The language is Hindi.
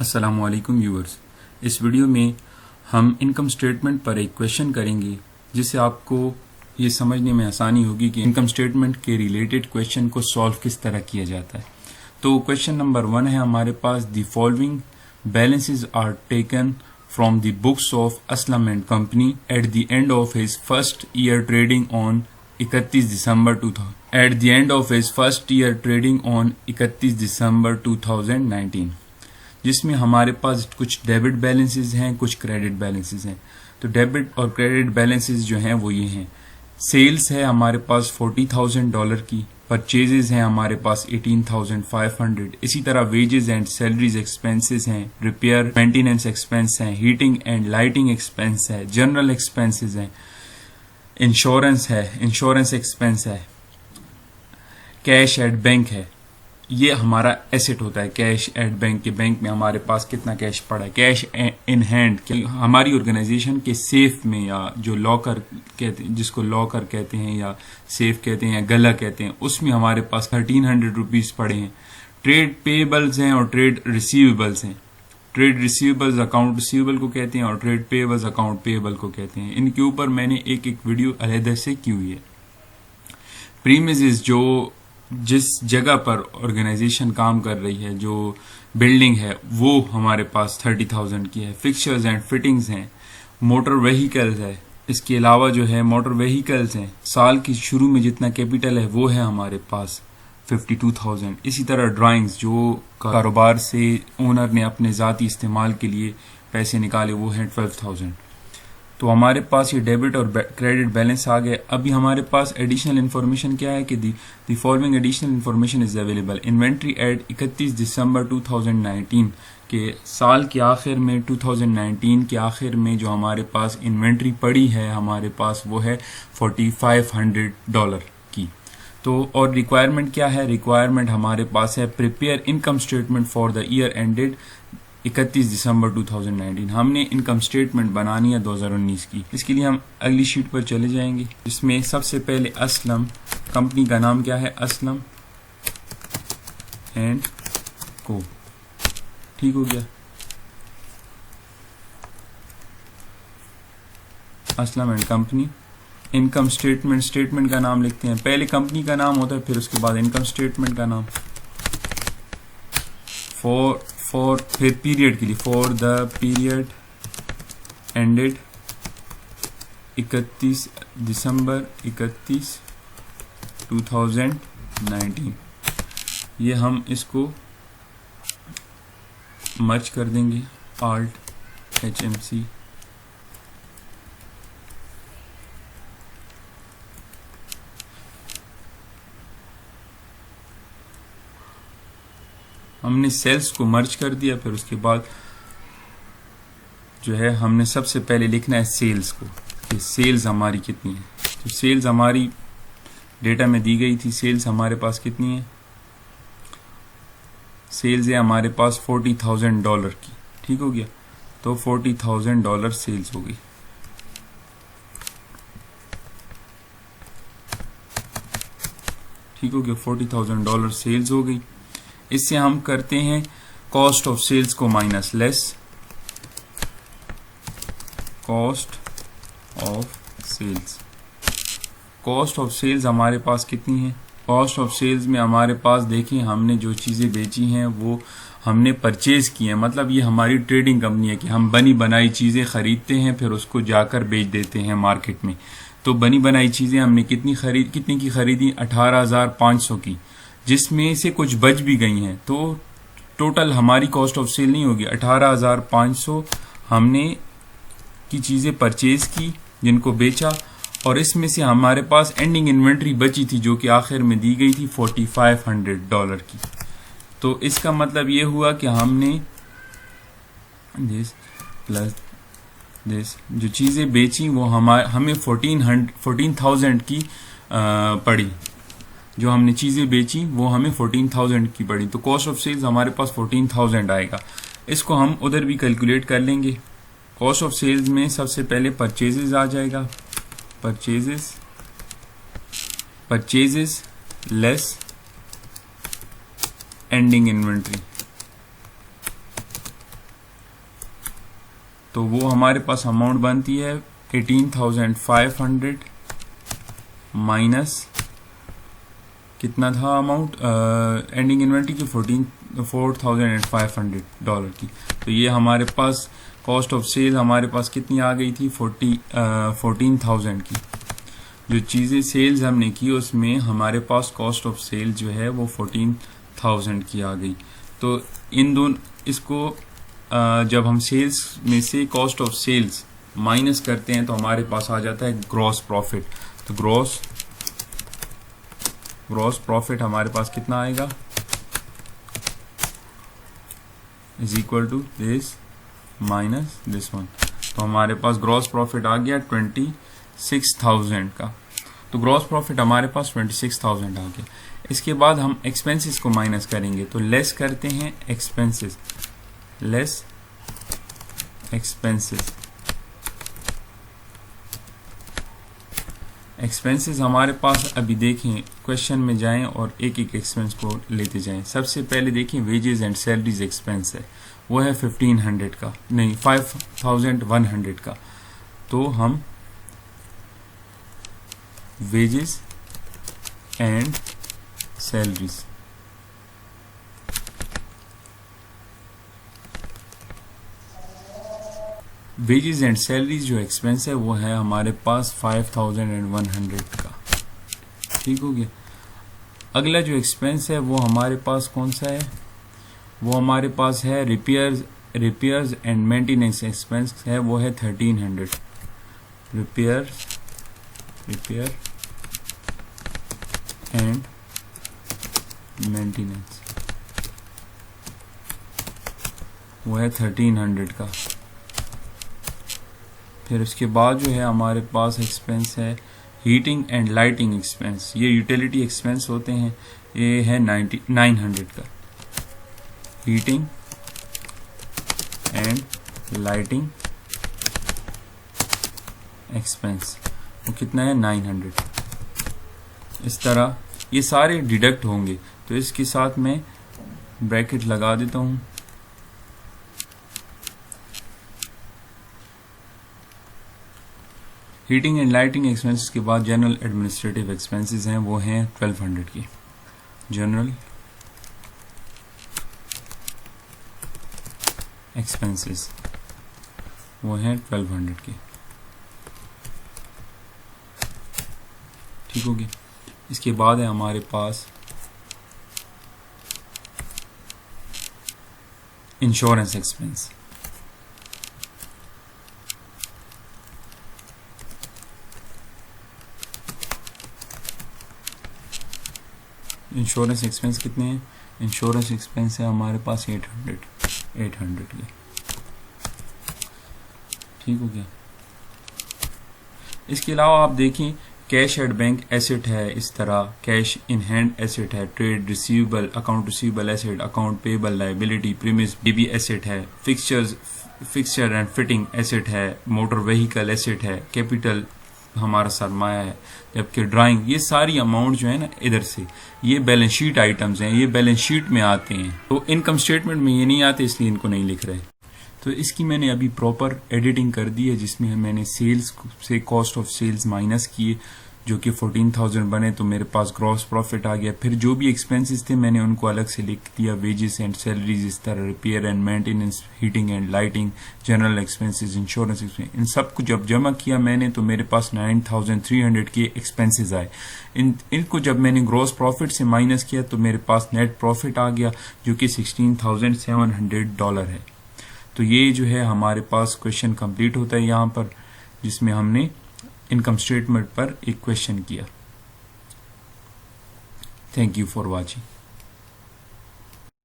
अस्सलामुअलैकुम व्यूअर्स। इस वीडियो में हम इनकम स्टेटमेंट पर एक क्वेश्चन करेंगे जिससे आपको ये समझने में आसानी होगी कि इनकम स्टेटमेंट के रिलेटेड क्वेश्चन को सॉल्व किस तरह किया जाता है। तो क्वेश्चन नंबर 1 है हमारे पास, the following balances are taken from the books of Aslam and company at the end of his first year trading on 31 December 2019, जिसमें हमारे पास कुछ डेबिट बैलेंसेस हैं, कुछ क्रेडिट बैलेंसेस हैं। तो डेबिट और क्रेडिट बैलेंसेस जो हैं वो ये हैं। सेल्स है हमारे पास $40,000 की, परचेजेस हैं हमारे पास 18,500, इसी तरह वेजेस एंड सैलरीज एक्सपेंसेस हैं, रिपेयर मेंटेनेंस एक्सपेंस हैं, हीटिंग एंड लाइटिंग एक्सपेंस है, जनरल एक्सपेंसेस हैं, इंश्योरेंस एक्सपेंस है, कैश एट बैंक है। ये हमारा एसेट होता है कैश एट बैंक के। बैंक में हमारे पास कितना कैश पड़ा है, कैश इन हैंड हमारी ऑर्गेनाइजेशन के सेफ में, या जो लॉकर कहते हैं, जिसको लॉकर कहते हैं या सेफ कहते हैं या गला कहते हैं, उसमें हमारे पास 1300 रुपीज पड़े हैं। ट्रेड पेएबल्स हैं और ट्रेड रिसीवेबल्स हैं। ट्रेड रिसीवेबल्स अकाउंट रिसीवेबल को कहते हैं और ट्रेड पेएबल्स अकाउंट पेएबल को कहते हैं। इनके ऊपर मैंने एक वीडियो अलहदा से की हुई है। प्रीमिसेस, जो जिस जगह पर ऑर्गेनाइजेशन काम कर रही है, जो बिल्डिंग है, वो हमारे पास 30,000 की है। फिक्सचर्स एंड फिटिंग्स हैं, मोटर व्हीकल्स है। इसके अलावा जो है मोटर व्हीकल्स हैं, साल की शुरू में जितना कैपिटल है वो है हमारे पास 52,000। इसी तरह ड्राइंग्स, जो कारोबार से ओनर ने अपने ज़ाती इस्तेमाल के लिए पैसे निकाले, वो हैं 12,000। तो हमारे पास ये डेबिट और क्रेडिट बैलेंस आ गए। अभी हमारे पास एडिशनल इन्फॉर्मेशन क्या है कि the following additional information is available. Inventory at 31 December 2019 के साल के आखिर में, 2019 के आखिर में जो हमारे पास इन्वेंट्री पड़ी है हमारे पास, वो है $4,500 की। तो और रिक्वायरमेंट क्या है? रिक्वायरमेंट हमारे पास है prepare income statement for the year ended 31 December 2019। हमने इनकम स्टेटमेंट बनानी है 2019 की। इसके लिए हम अगली शीट पर चले जाएंगे, जिसमें सबसे पहले असलम, कंपनी का नाम क्या है? असलम एंड को। ठीक हो गया, Aslam and company. Income statement का नाम लिखते हैं। पहले कंपनी का नाम होता है, फिर उसके बाद इनकम स्टेटमेंट का नाम। फिर पीरियड के लिए, for the period ended 31 December 2019। ये हम इसको मर्ज कर देंगे, Alt HMC। हमने सेल्स को मर्ज कर दिया। फिर उसके बाद जो है हमने सबसे पहले लिखना है सेल्स को, कि सेल्स हमारी कितनी है। तो सेल्स हमारी डेटा में दी गई थी। सेल्स हमारे पास कितनी है? सेल्स है हमारे पास $40,000 की। ठीक हो गया, तो $40,000 सेल्स हो गई। ठीक हो गया, $40,000 सेल्स हो गई। इससे हम करते हैं कॉस्ट ऑफ सेल्स को minus less cost of sales. Cost of sales हमारे पास कितनी है? कॉस्ट ऑफ सेल्स में हमारे पास देखें, हमने जो चीज़ें बेची हैं वो हमने परचेज की हैं। मतलब ये हमारी ट्रेडिंग कंपनी है कि हम बनी बनाई चीज़ें खरीदते हैं, फिर उसको जाकर बेच देते हैं मार्केट में। तो बनी बनाई चीज़ें हमने कितनी की खरीदी? 18,500 की, जिसमें से कुछ बच भी गई हैं। तो टोटल हमारी कॉस्ट ऑफ सेल नहीं होगी। 18,500 हमने की चीज़ें परचेज की, जिनको बेचा, और इसमें से हमारे पास एंडिंग इन्वेंट्री बची थी जो कि आखिर में दी गई थी $4,500 की। तो इसका मतलब ये हुआ कि हमने दिस प्लस दिस जो चीज़ें बेची वो हमें 14,000 की पड़ी। जो हमने चीज़ें बेची वो हमें 14,000 की पड़ी। तो कॉस्ट ऑफ सेल्स हमारे पास 14,000 आएगा। इसको हम उधर भी कैलकुलेट कर लेंगे। कॉस्ट ऑफ सेल्स में सबसे पहले परचेजेस आ जाएगा। Purchases less ending inventory. तो वो हमारे पास अमाउंट बनती है 18,500 माइनस कितना था अमाउंट एंडिंग इन्वेंट्री की $4,500 की। तो ये हमारे पास कॉस्ट ऑफ सेल हमारे पास कितनी आ गई थी 14,000 की। जो चीज़ें सेल्स हमने की उसमें हमारे पास कॉस्ट ऑफ सेल जो है वो 14,000 की आ गई। तो इन दोनों इसको जब हम सेल्स में से कॉस्ट ऑफ सेल्स माइनस करते हैं तो हमारे पास आ जाता है ग्रॉस प्रॉफिट। तो ग्रॉस प्रॉफिट हमारे पास कितना आएगा is equal to this minus this one. तो हमारे पास ग्रॉस प्रॉफिट आ गया 26,000 का। तो ग्रॉस प्रॉफिट हमारे पास 26,000 आ गया। इसके बाद हम एक्सपेंसेस को माइनस करेंगे। तो लेस करते हैं एक्सपेंसेस, लेस एक्सपेंसेस। एक्सपेंसेस हमारे पास अभी देखें, क्वेश्चन में जाएं और एक एक एक्सपेंस को लेते जाएं। सबसे पहले देखिए वेजेस एंड सैलरीज एक्सपेंस है, वो है 1500 का, नहीं 5100 का। तो हम wages and salaries wages and salaries जो एक्सपेंस है वो है हमारे पास 5100 का। ठीक हो गया। अगला जो एक्सपेंस है वो हमारे पास कौन सा है, वो हमारे पास है रिपेयर्स एंड मेंटेनेंस एक्सपेंस है, वो है 1300। रिपेयर एंड मेंटेनेंस वो है 1300 का। फिर उसके बाद जो है हमारे पास एक्सपेंस है हीटिंग एंड लाइटिंग एक्सपेंस, ये यूटिलिटी एक्सपेंस होते हैं, ये है 900 का। हीटिंग एंड लाइटिंग एक्सपेंस वो कितना है 900। इस तरह ये सारे डिडक्ट होंगे। तो इसके साथ मैं ब्रैकेट लगा देता हूं। हीटिंग एंड लाइटिंग एक्सपेंसेस के बाद जनरल एडमिनिस्ट्रेटिव एक्सपेंसेस हैं, वो हैं 1200 की। जनरल एक्सपेंसेस वो हैं 1200 की। ठीक हो गया। इसके बाद है हमारे पास इंश्योरेंस एक्सपेंस। इंश्योरेंस एक्सपेंस कितने हैं, इंश्योरेंस एक्सपेंस है हमारे पास 800 के। ठीक हो गया। इसके अलावा आप देखें कैश एट बैंक एसेट है, इस तरह कैश इन हैंड एसेट है, trade receivable, account receivable asset, account payable liability, premise dB asset है, फिक्सचर एंड फिटिंग एसेट है, मोटर व्हीकल एसेट है, कैपिटल हमारा सरमाया है, जबकि ड्राइंग, ये सारी अमाउंट जो है ना इधर से ये बैलेंस शीट आइटम्स हैं, ये बैलेंस शीट में आते हैं। तो इनकम स्टेटमेंट में ये नहीं आते, इसलिए इनको नहीं लिख रहे। तो इसकी मैंने अभी प्रॉपर एडिटिंग कर दी है, जिसमें मैंने सेल्स से कॉस्ट ऑफ सेल्स माइनस किए, जो कि 14,000 बने, तो मेरे पास ग्रॉस प्रॉफिट आ गया। फिर जो भी एक्सपेंसेस थे मैंने उनको अलग से लिख दिया, वेजेस एंड सैलरीज, इस तरह repair and maintenance, heating and lighting, general expenses, insurance expense, इन सब को जब जमा किया मैंने तो मेरे पास 9,300 के एक्सपेंसेस आए। इनको जब मैंने ग्रॉस प्रॉफिट से माइनस किया तो मेरे पास नेट प्रॉफिट आ गया, जो कि $16,700 है। तो ये जो है हमारे पास क्वेश्चन कंप्लीट होता है यहाँ पर, जिसमें हमने इनकम स्टेटमेंट पर एक क्वेश्चन किया। Thank you for watching.